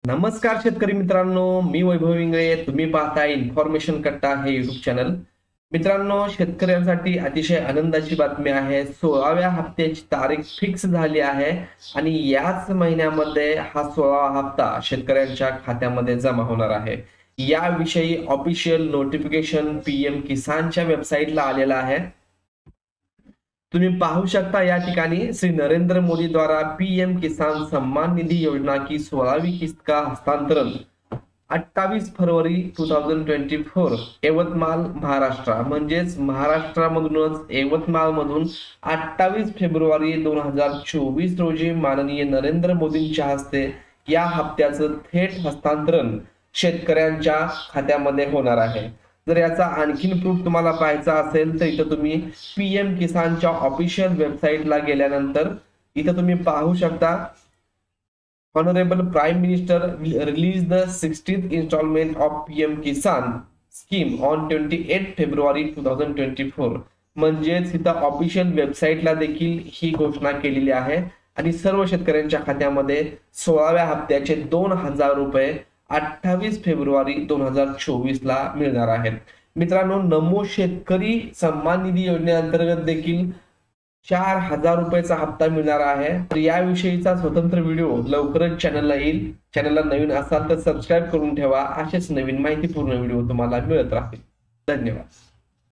नमस्कार शेतकरी मित्रांनो, मी वैभव इंगळे. तुम्ही पाहताय इन्फॉर्मेशन कट्टा हे युट्यूब चॅनल. मित्रांनो, शेतकऱ्यांसाठी अतिशय आनंदाची बातमी आहे. 16व्या हप्त्याची तारीख फिक्स झाली आहे आणि याच महिन्यामध्ये हा 16वा हप्ता शेतकऱ्यांच्या खात्यामध्ये जमा होणार आहे. याविषयी ऑफिशियल नोटिफिकेशन पीएम किसानच्या वेबसाईटला आलेला आहे. तुम्ही पाहू शकता या ठिकाणी श्री नरेंद्र मोदी द्वारा पीएम किसान सम्मान निधि योजना की 16वीं किस्त का हस्तांतरण 28 फरवरी 2024 यवतमाळ महाराष्ट्र म्हणजेच महाराष्ट्रामधूनच यवतमाळ मधून 28 फेब्रुवारी 2024 रोजी माननीय नरेंद्र मोदींच्या हस्ते या हप्त्याचं थेट हस्तांतरण शेतकऱ्यांच्या खात्यामध्ये होणार आहे. जर याचा आणखीन प्रूफ तुम्हाला पाहायचा असेल तर इथं तुम्ही पीएम किसानच्या ऑफिशियल वेबसाईटला गेल्यानंतर इथं तुम्ही पाहू शकता. Honorable Prime Minister will release the 16th installment of PM Kisan scheme on 28 February 2024. म्हणजेच इथं ऑफिशियल वेबसाईटला देखील ही घोषणा केलेली आहे आणि सर्व शेतकऱ्यांच्या खात्यामध्ये 16व्या हप्त्याचे 2000 रुपये 28 फेब्रुवारी 2024 ला मिळणार आहेत. मित्रांनो, नमो शेतकरी सन्मान निधी योजनेअंतर्गत देखील 4000 रुपयाचा हप्ता मिळणार आहे. तर याविषयीचा स्वतंत्र व्हिडिओ लवकरच चॅनलला येईल. चॅनलला नवीन असाल तर सबस्क्राईब करून ठेवा. असेच नवीन माहितीपूर्ण व्हिडिओ तुम्हाला मिळत राहतील. धन्यवाद.